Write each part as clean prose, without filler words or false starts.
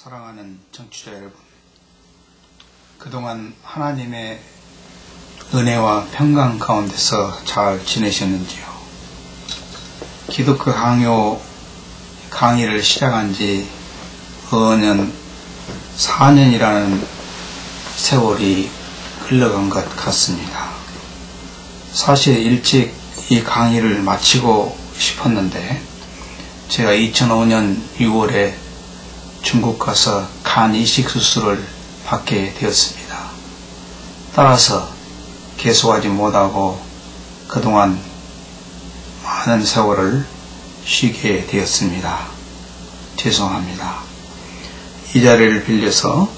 사랑하는 청취자 여러분, 그동안 하나님의 은혜와 평강 가운데서 잘 지내셨는지요? 기독교 강의를 시작한 지 어년 4년이라는 세월이 흘러간 것 같습니다. 사실 일찍 이 강의를 마치고 싶었는데 제가 2005년 6월에 중국 가서 간 이식 수술을 받게 되었습니다. 따라서 계속하지 못하고 그동안 많은 세월을 쉬게 되었습니다. 죄송합니다. 이 자리를 빌려서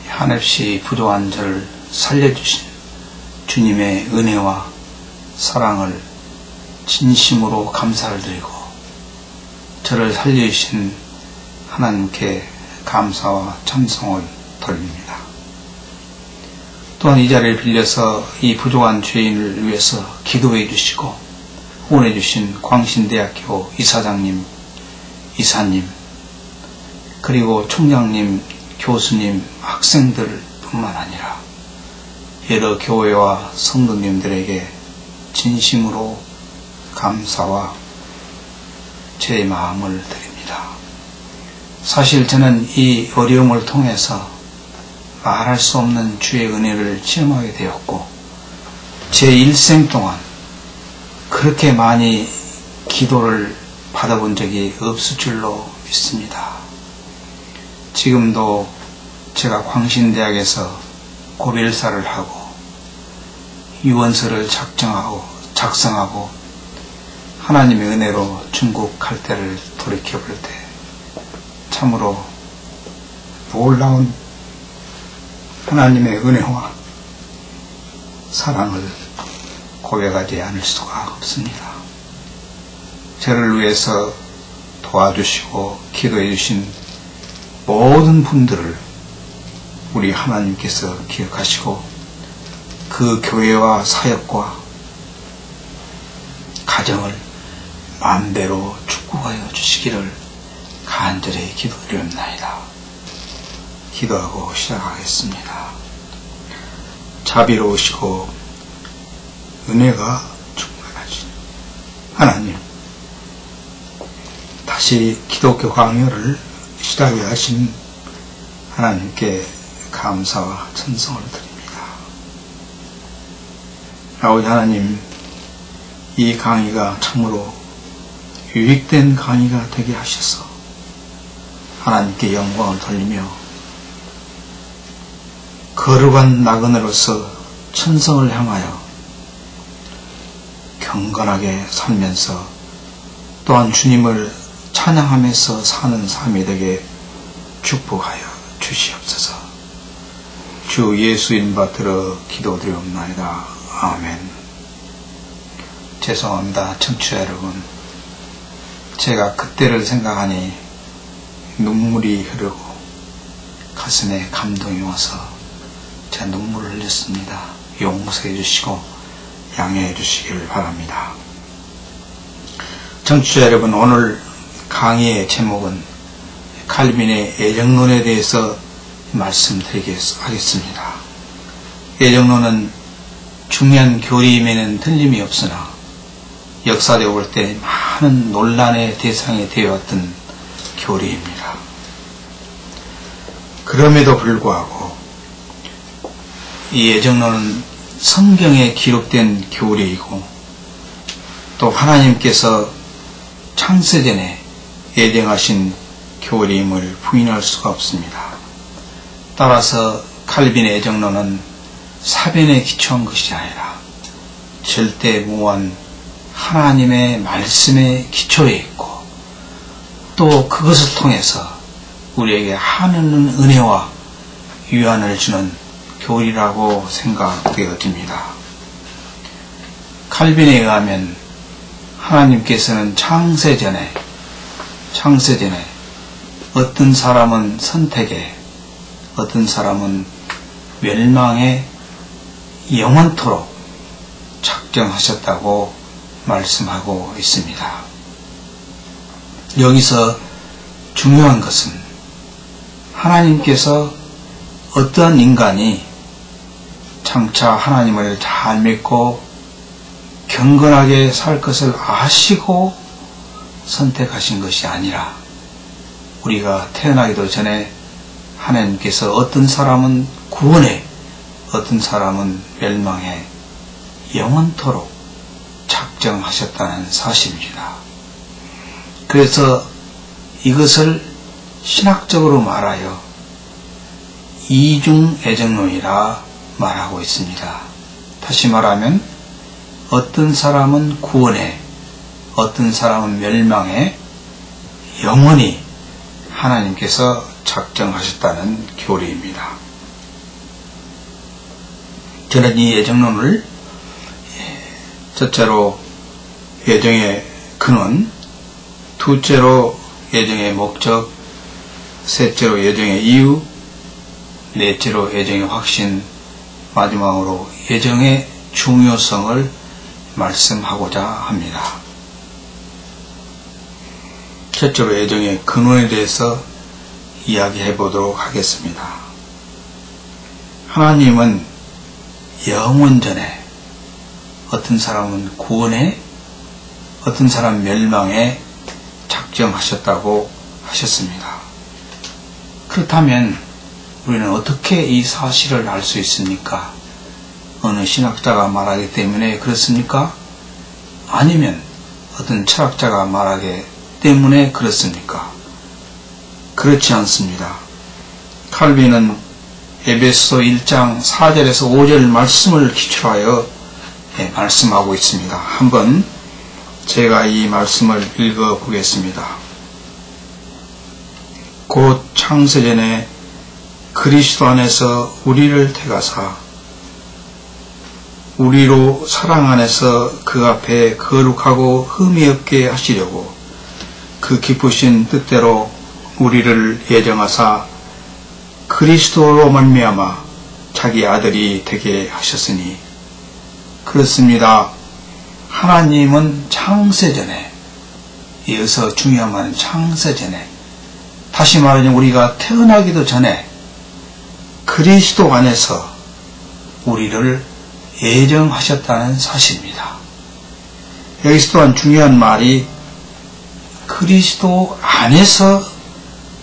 한없이 부족한 저를 살려주신 주님의 은혜와 사랑을 진심으로 감사를 드리고 저를 살려주신 하나님께 감사와 찬송을 돌립니다. 또한 이 자리를 빌려서 이 부족한 죄인을 위해서 기도해 주시고 후원해 주신 광신대학교 이사장님, 이사님, 그리고 총장님, 교수님, 학생들 뿐만 아니라 여러 교회와 성도님들에게 진심으로 감사와 제 마음을 드립니다. 사실 저는 이 어려움을 통해서 말할 수 없는 주의 은혜를 체험하게 되었고 제 일생 동안 그렇게 많이 기도를 받아본 적이 없을 줄로 믿습니다. 지금도 제가 광신대학에서 고별사를 하고 유언서를 작성하고 하나님의 은혜로 중국 갈 때를 돌이켜볼 때 참으로 놀라운 하나님의 은혜와 사랑을 고백하지 않을 수가 없습니다. 저를 위해서 도와주시고 기도해 주신 모든 분들을 우리 하나님께서 기억하시고 그 교회와 사역과 가정을 마음대로 축복하여 주시기를 간절히 기도드립니다. 기도하고 시작하겠습니다. 자비로우시고 은혜가 충만하신 하나님, 다시 기독교 강요를 시작해 하신 하나님께 감사와 찬송을 드립니다. 아버지 하나님, 이 강의가 참으로 유익된 강의가 되게 하셔서 하나님께 영광을 돌리며 거룩한 나그네로서 천성을 향하여 경건하게 살면서 또한 주님을 찬양하면서 사는 삶이 되게 축복하여 주시옵소서. 주 예수 이름 받들어 기도드리옵나이다. 아멘. 죄송합니다. 청취자 여러분, 제가 그때를 생각하니 눈물이 흐르고 가슴에 감동이 와서 제가 눈물을 흘렸습니다. 용서해 주시고 양해해 주시기를 바랍니다. 청취자 여러분, 오늘 강의의 제목은 칼빈의 애정론에 대해서 말씀드리겠습니다. 애정론은 중요한 교리임에는 틀림이 없으나 역사적으로 볼 때 많은 논란의 대상이 되어왔던 교리입니다. 그럼에도 불구하고 이 애정론은 성경에 기록된 교리이고 또 하나님께서 창세전에 예정하신 교리임을 부인할 수가 없습니다. 따라서 칼빈의 애정론은 사변에 기초한 것이 아니라 절대무한 하나님의 말씀에 기초해 있고 또 그것을 통해서 우리에게 하나님 은혜와 위안을 주는 교리라고 생각되어집니다. 칼빈에 의하면 하나님께서는 창세전에 어떤 사람은 선택에 어떤 사람은 멸망에 영원토록 작정하셨다고 말씀하고 있습니다. 여기서 중요한 것은 하나님께서 어떠한 인간이 장차 하나님을 잘 믿고 경건하게 살 것을 아시고 선택하신 것이 아니라 우리가 태어나기도 전에 하나님께서 어떤 사람은 구원에, 어떤 사람은 멸망에 영원토록 작정하셨다는 사실입니다. 그래서 이것을 신학적으로 말하여 이중애정론이라 말하고 있습니다. 다시 말하면 어떤 사람은 구원에, 어떤 사람은 멸망에 영원히 하나님께서 작정하셨다는 교리입니다. 저는 이 애정론을 첫째로 애정의 근원, 둘째로 애정의 목적, 셋째로 애정의 이유, 넷째로 애정의 확신, 마지막으로 애정의 중요성을 말씀하고자 합니다. 첫째로 애정의 근원에 대해서 이야기해 보도록 하겠습니다. 하나님은 영원전에 어떤 사람은 구원에, 어떤 사람 멸망에 작정하셨다고 하셨습니다. 그렇다면 우리는 어떻게 이 사실을 알 수 있습니까? 어느 신학자가 말하기 때문에 그렇습니까? 아니면 어떤 철학자가 말하기 때문에 그렇습니까? 그렇지 않습니다. 칼빈은 에베소 1장 4절에서 5절 말씀을 기초하여 말씀하고 있습니다. 한번 제가 이 말씀을 읽어 보겠습니다. 곧 창세전에 그리스도 안에서 우리를 택하사 우리로 사랑 안에서 그 앞에 거룩하고 흠이 없게 하시려고 그 기쁘신 뜻대로 우리를 예정하사 그리스도로 말미암아 자기 아들이 되게 하셨으니, 그렇습니다. 하나님은 창세전에, 여기서 중요한 말은 창세전에, 다시 말하면 우리가 태어나기도 전에 그리스도 안에서 우리를 예정하셨다는 사실입니다. 여기서 또한 중요한 말이 그리스도 안에서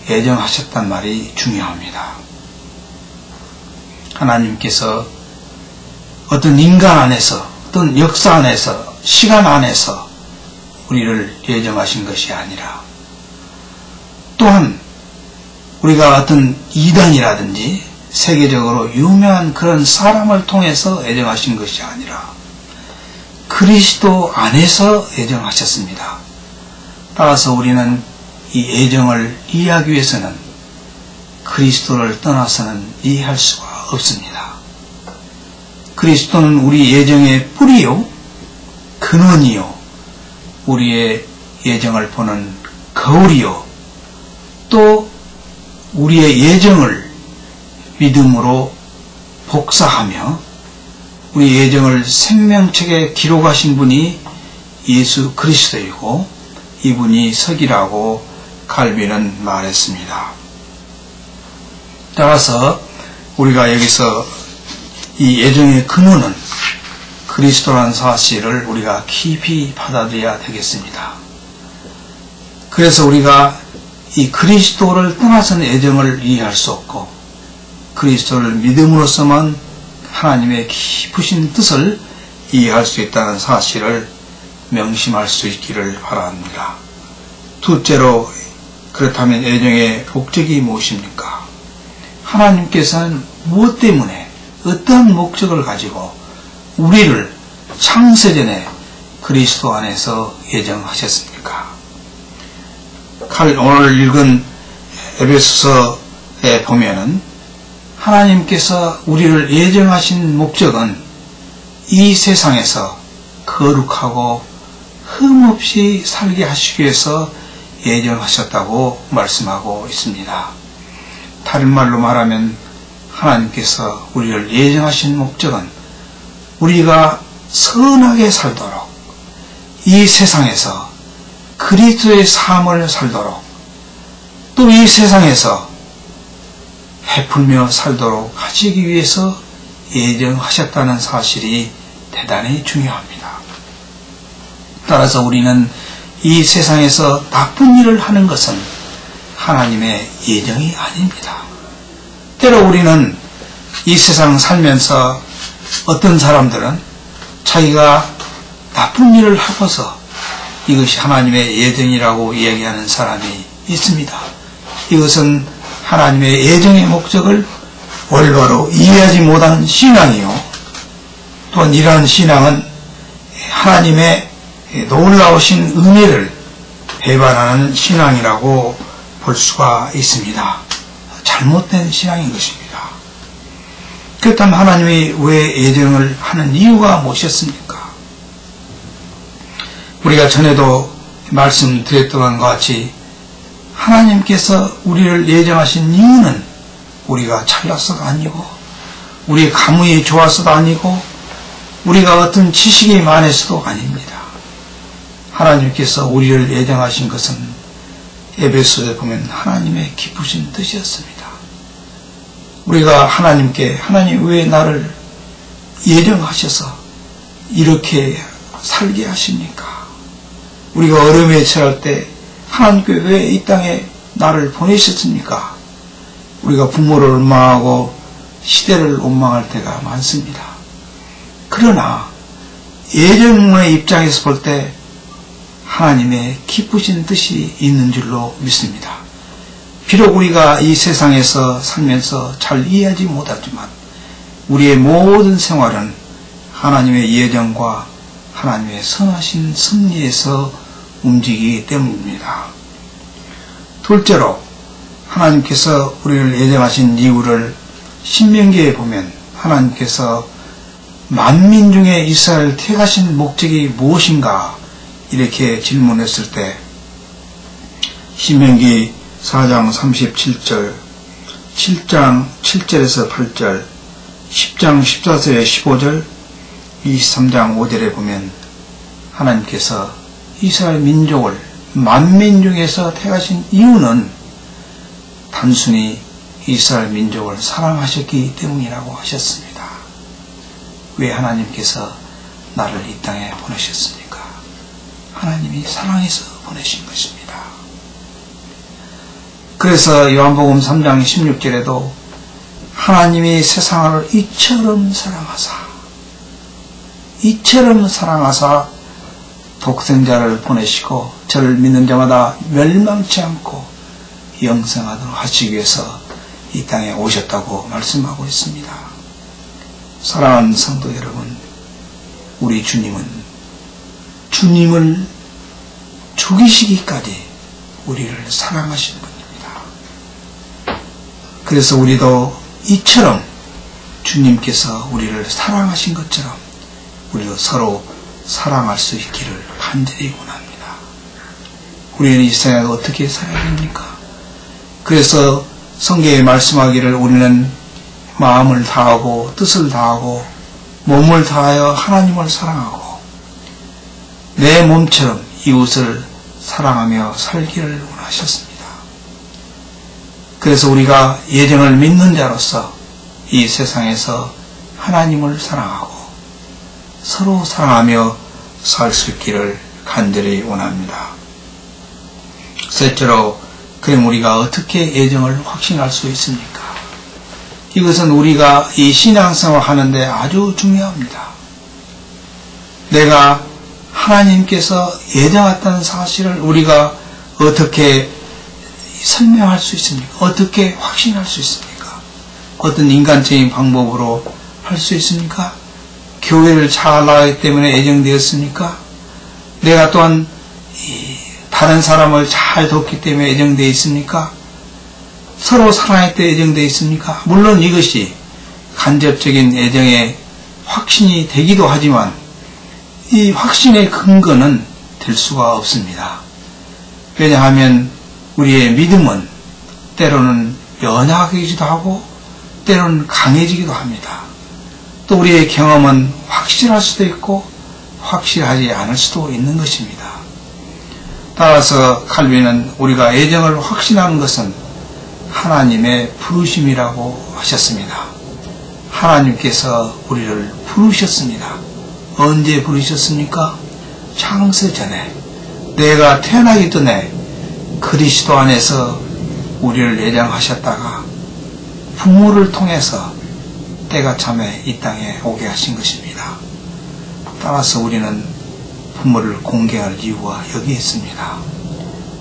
예정하셨단 말이 중요합니다. 하나님께서 어떤 인간 안에서, 어떤 역사 안에서, 시간 안에서 우리를 예정하신 것이 아니라, 또한 우리가 어떤 이단이라든지 세계적으로 유명한 그런 사람을 통해서 예정하신 것이 아니라 그리스도 안에서 예정하셨습니다. 따라서 우리는 이 예정을 이해하기 위해서는 그리스도를 떠나서는 이해할 수가 없습니다. 그리스도는 우리 예정의 뿌리요, 근원이요, 우리의 예정을 보는 거울이요, 또 우리의 예정을 믿음으로 복사하며 우리 예정을 생명책에 기록하신 분이 예수 그리스도이고 이분이 석이라고 칼빈은 말했습니다. 따라서 우리가 여기서 이 예정의 근원은 그리스도라는 사실을 우리가 깊이 받아들여야 되겠습니다. 그래서 우리가 이 그리스도를 떠나서는 예정을 이해할 수 없고 그리스도를 믿음으로서만 하나님의 깊으신 뜻을 이해할 수 있다는 사실을 명심할 수 있기를 바랍니다. 둘째로, 그렇다면 예정의 목적이 무엇입니까? 하나님께서는 무엇 때문에 어떠한 목적을 가지고 우리를 창세전에 그리스도 안에서 예정하셨습니까? 오늘 읽은 에베소서에 보면은 하나님께서 우리를 예정하신 목적은 이 세상에서 거룩하고 흠없이 살게 하시기 위해서 예정하셨다고 말씀하고 있습니다. 다른 말로 말하면 하나님께서 우리를 예정하신 목적은 우리가 선하게 살도록, 이 세상에서 그리스도의 삶을 살도록, 또 이 세상에서 베풀며 살도록 하시기 위해서 예정하셨다는 사실이 대단히 중요합니다. 따라서 우리는 이 세상에서 나쁜 일을 하는 것은 하나님의 예정이 아닙니다. 때로 우리는 이 세상 살면서 어떤 사람들은 자기가 나쁜 일을 하고서 이것이 하나님의 예정이라고 이야기하는 사람이 있습니다. 이것은 하나님의 예정의 목적을 올바로 이해하지 못하는 신앙이요. 또한 이러한 신앙은 하나님의 놀라우신 은혜를 배반하는 신앙이라고 볼 수가 있습니다. 잘못된 신앙인 것입니다. 그렇다면 하나님이 왜 예정을 하는 이유가 무엇이었습니까? 우리가 전에도 말씀드렸던 것과 같이 하나님께서 우리를 예정하신 이유는 우리가 잘나서도 아니고 우리의 가문이 좋아서도 아니고 우리가 어떤 지식이 많아서도 아닙니다. 하나님께서 우리를 예정하신 것은 에베소서에 보면 하나님의 기쁘신 뜻이었습니다. 우리가 하나님께 하나님 왜 나를 예정하셔서 이렇게 살게 하십니까? 우리가 어려움에 처할 때 하나님께 왜 이 땅에 나를 보내셨습니까? 우리가 부모를 원망하고 시대를 원망할 때가 많습니다. 그러나 예정의 입장에서 볼 때 하나님의 기쁘신 뜻이 있는 줄로 믿습니다. 비록 우리가 이 세상에서 살면서 잘 이해하지 못하지만 우리의 모든 생활은 하나님의 예정과 하나님의 선하신 섭리에서 움직이기 때문입니다. 둘째로 하나님께서 우리를 예정하신 이유를 신명기에 보면 하나님께서 만민 중에 이스라엘을 택하신 목적이 무엇인가 이렇게 질문했을 때 신명기 4장 37절, 7장 7절에서 8절, 10장 14절에 15절, 23장 5절에 보면 하나님께서 이스라엘 민족을 만민 중에서 택하신 이유는 단순히 이스라엘 민족을 사랑하셨기 때문이라고 하셨습니다. 왜 하나님께서 나를 이 땅에 보내셨습니까? 하나님이 사랑해서 보내신 것입니다. 그래서 요한복음 3장 16절에도 하나님이 세상을 이처럼 사랑하사 독생자를 보내시고 저를 믿는 자마다 멸망치 않고 영생하도록 하시기 위해서 이 땅에 오셨다고 말씀하고 있습니다. 사랑하는 성도 여러분, 우리 주님은 주님을 죽이시기까지 우리를 사랑하신 분입니다. 그래서 우리도 이처럼 주님께서 우리를 사랑하신 것처럼 우리도 서로 사랑할 수 있기를 간절히 원합니다. 우리는 이 세상에 어떻게 살아야 됩니까? 그래서 성경에 말씀하기를 우리는 마음을 다하고 뜻을 다하고 몸을 다하여 하나님을 사랑하고 내 몸처럼 이웃을 사랑하며 살기를 원하셨습니다. 그래서 우리가 예정을 믿는 자로서 이 세상에서 하나님을 사랑하고 서로 사랑하며 살 수 있기를 간절히 원합니다. 셋째로, 그럼 우리가 어떻게 예정을 확신할 수 있습니까? 이것은 우리가 이 신앙생활 하는데 아주 중요합니다. 내가 하나님께서 예정했다는 사실을 우리가 어떻게 설명할 수 있습니까? 어떻게 확신할 수 있습니까? 어떤 인간적인 방법으로 할 수 있습니까? 교회를 잘 나가기 때문에 예정되었습니까? 내가 또한 다른 사람을 잘 돕기 때문에 예정되어 있습니까? 서로 사랑할 때 예정되어 있습니까? 물론 이것이 간접적인 예정의 확신이 되기도 하지만 이 확신의 근거는 될 수가 없습니다. 왜냐하면 우리의 믿음은 때로는 연약해지기도 하고 때로는 강해지기도 합니다. 또 우리의 경험은 확실할 수도 있고 확실하지 않을 수도 있는 것입니다. 따라서 칼빈은 우리가 예정을 확신하는 것은 하나님의 부르심이라고 하셨습니다. 하나님께서 우리를 부르셨습니다. 언제 부르셨습니까? 창세 전에, 내가 태어나기 전에 그리스도 안에서 우리를 예정하셨다가 부모를 통해서 때가 참에 이 땅에 오게 하신 것입니다. 따라서 우리는 부모를 공경할 이유가 여기 있습니다.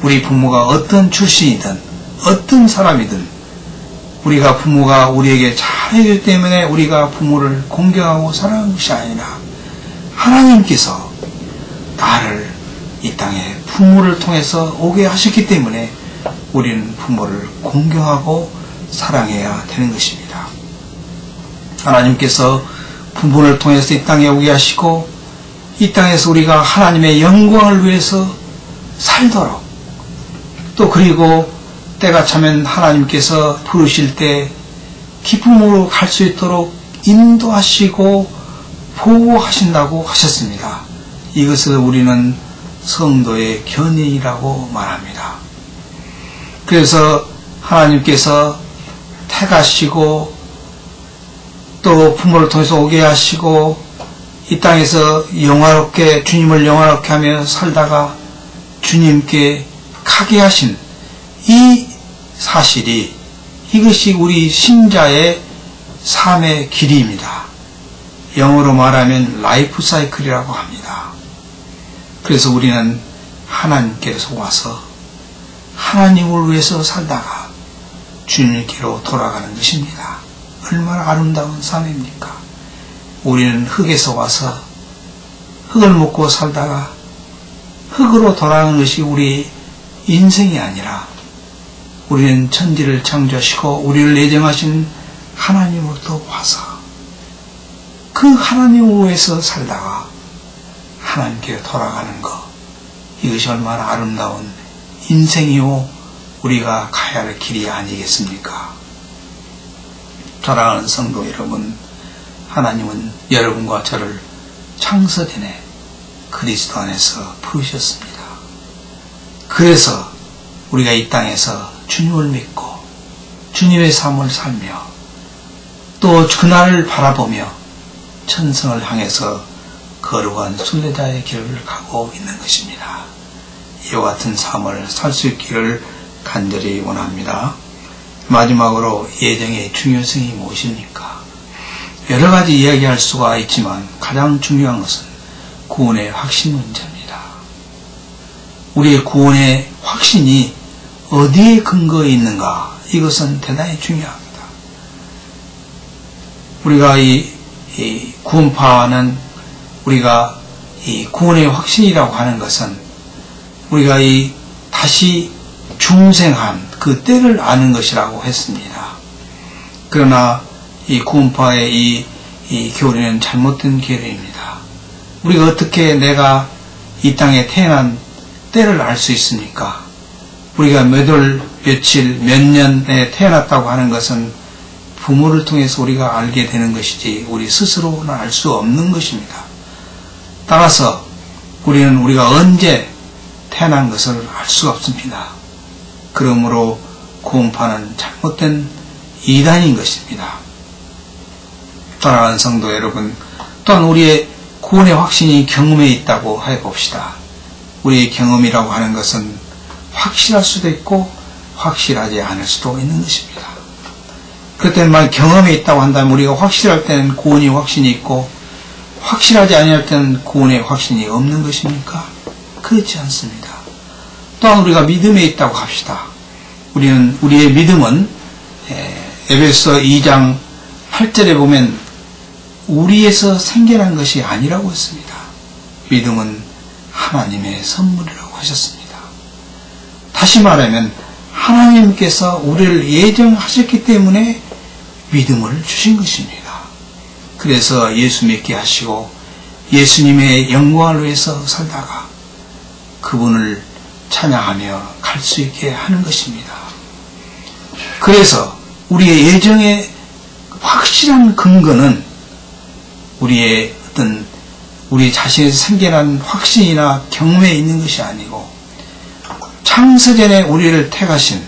우리 부모가 어떤 출신이든 어떤 사람이든 우리가 부모가 우리에게 잘해주기 때문에 우리가 부모를 공경하고 사랑하는 것이 아니라 하나님께서 나를 이 땅에 부모를 통해서 오게 하셨기 때문에 우리는 부모를 공경하고 사랑해야 되는 것입니다. 하나님께서 부모를 통해서 이 땅에 오게 하시고 이 땅에서 우리가 하나님의 영광을 위해서 살도록 또 그리고 때가 차면 하나님께서 부르실 때 기쁨으로 갈 수 있도록 인도하시고 보호하신다고 하셨습니다. 이것을 우리는 성도의 견인이라고 말합니다. 그래서 하나님께서 택하시고 또 부모를 통해서 오게 하시고 이 땅에서 영화롭게 주님을 영화롭게 하며 살다가 주님께 가게 하신 이 사실이 이것이 우리 신자의 삶의 길이입니다. 영어로 말하면 라이프 사이클이라고 합니다. 그래서 우리는 하나님께서 와서 하나님을 위해서 살다가 주님께로 돌아가는 것입니다. 얼마나 아름다운 삶입니까? 우리는 흙에서 와서 흙을 먹고 살다가 흙으로 돌아가는 것이 우리 인생이 아니라 우리는 천지를 창조하시고 우리를 예정하신 하나님으로부터 와서 그 하나님을 위해서 살다가 하나님께 돌아가는 것, 이것이 얼마나 아름다운 인생이요 우리가 가야 할 길이 아니겠습니까? 사랑하는 성도 여러분, 하나님은 여러분과 저를 창세전에 그리스도 안에서 부르셨습니다. 그래서 우리가 이 땅에서 주님을 믿고 주님의 삶을 살며 또 그날을 바라보며 천성을 향해서 거룩한 순례자의 길을 가고 있는 것입니다. 이와 같은 삶을 살 수 있기를 간절히 원합니다. 마지막으로 예정의 중요성이 무엇입니까? 여러 가지 이야기할 수가 있지만 가장 중요한 것은 구원의 확신 문제입니다. 우리의 구원의 확신이 어디에 근거해 있는가? 이것은 대단히 중요합니다. 우리가 이 구원파는 우리가 이 구원의 확신이라고 하는 것은 우리가 이 다시 중생한 그 때를 아는 것이라고 했습니다. 그러나 이 구원파의 이 교리는 잘못된 교리입니다. 우리가 어떻게 내가 이 땅에 태어난 때를 알 수 있습니까? 우리가 몇 월, 며칠, 몇 년에 태어났다고 하는 것은 부모를 통해서 우리가 알게 되는 것이지 우리 스스로는 알 수 없는 것입니다. 따라서 우리는 우리가 언제 태어난 것을 알 수가 없습니다. 그러므로 구원파는 잘못된 이단인 것입니다. 사랑하는 성도 여러분, 또한 우리의 구원의 확신이 경험에 있다고 해봅시다. 우리의 경험이라고 하는 것은 확실할 수도 있고 확실하지 않을 수도 있는 것입니다. 그럴 때는 만약 경험에 있다고 한다면 우리가 확실할 때는 구원의 확신이 있고 확실하지 아니할 때는 구원의 확신이 없는 것입니까? 그렇지 않습니다. 또한 우리가 믿음에 있다고 합시다. 우리의 믿음은 에베소 2장 8절에 보면 우리에서 생겨난 것이 아니라고 했습니다. 믿음은 하나님의 선물이라고 하셨습니다. 다시 말하면 하나님께서 우리를 예정하셨기 때문에 믿음을 주신 것입니다. 그래서 예수 믿게 하시고 예수님의 영광을 위해서 살다가 그분을 찬양하며 갈 수 있게 하는 것입니다. 그래서 우리의 예정의 확실한 근거는 우리 자신에서 생겨난 확신이나 경험에 있는 것이 아니고 창세전에 우리를 택하신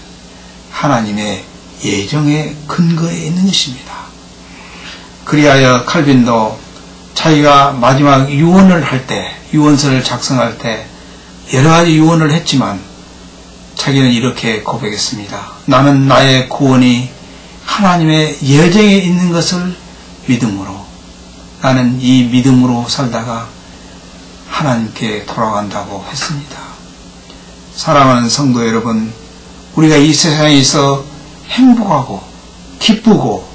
하나님의 예정의 근거에 있는 것입니다. 그리하여 칼빈도 자기가 마지막 유언을 할 때, 유언서를 작성할 때 여러 가지 유언을 했지만 자기는 이렇게 고백했습니다. 나는 나의 구원이 하나님의 예정에 있는 것을 믿음으로, 나는 이 믿음으로 살다가 하나님께 돌아간다고 했습니다. 사랑하는 성도 여러분, 우리가 이 세상에서 행복하고 기쁘고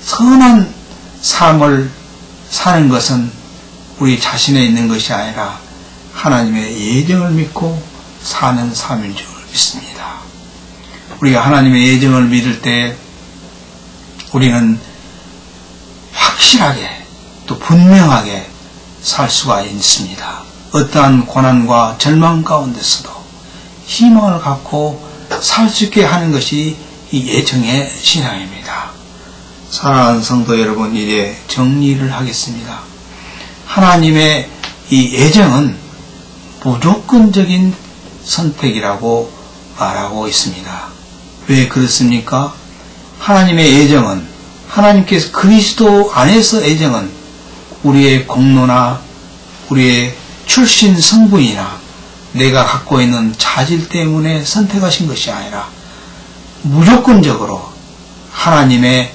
선한 삶을 사는 것은 우리 자신에 있는 것이 아니라 하나님의 예정을 믿고 사는 삶인 줄 믿습니다. 우리가 하나님의 예정을 믿을 때 우리는 확실하게 또 분명하게 살 수가 있습니다. 어떠한 고난과 절망 가운데서도 희망을 갖고 살 수 있게 하는 것이 이 예정의 신앙입니다. 사랑하는 성도 여러분, 이제 정리를 하겠습니다. 하나님의 이 예정은 무조건적인 선택이라고 말하고 있습니다. 왜 그렇습니까? 하나님의 예정은, 하나님께서 그리스도 안에서 예정은 우리의 공로나 우리의 출신 성분이나 내가 갖고 있는 자질 때문에 선택하신 것이 아니라 무조건적으로 하나님의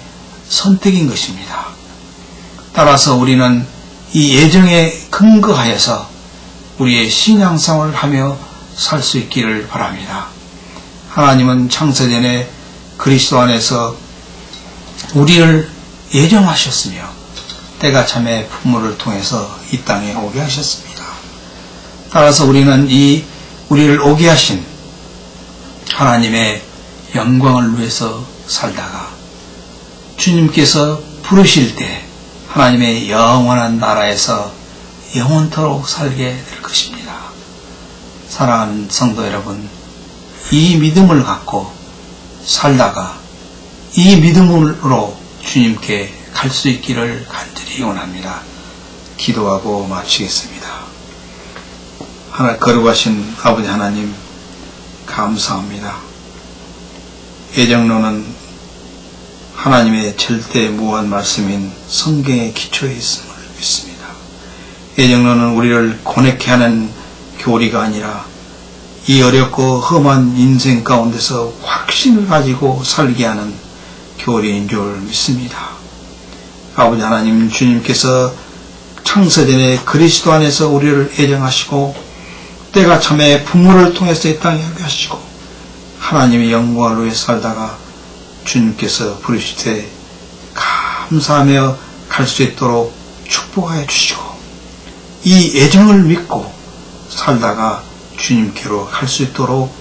선택인 것입니다. 따라서 우리는 이 예정에 근거하여서 우리의 신앙생활을 하며 살 수 있기를 바랍니다. 하나님은 창세전에 그리스도 안에서 우리를 예정하셨으며 때가 참에 부모를 통해서 이 땅에 오게 하셨습니다. 따라서 우리는 이 우리를 오게 하신 하나님의 영광을 위해서 살다가 주님께서 부르실 때 하나님의 영원한 나라에서 영원토록 살게 될 것입니다. 사랑하는 성도 여러분, 이 믿음을 갖고 살다가 이 믿음으로 주님께 갈 수 있기를 간절히 원합니다. 기도하고 마치겠습니다. 거룩하신 아버지 하나님, 감사합니다. 예정론은 하나님의 절대 무한 말씀인 성경의 기초에 있음을 믿습니다. 예정론은 우리를 고뇌케 하는 교리가 아니라 이 어렵고 험한 인생 가운데서 확신을 가지고 살게 하는 교리인 줄 믿습니다. 아버지 하나님, 주님께서 창세전에 그리스도 안에서 우리를 예정하시고 때가 참에 부모를 통해서 이 땅에 하게 하시고 하나님의 영광을 위해 살다가 주님께서 부르실 때 감사하며 갈 수 있도록 축복하여 주시고 이 예정을 믿고 살다가 주님께로 갈 수 있도록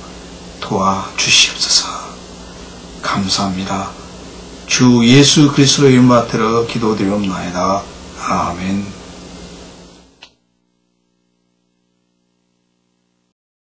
도와주시옵소서. 감사합니다. 주 예수 그리스도의 이름 받들어 기도드리옵나이다. 아멘.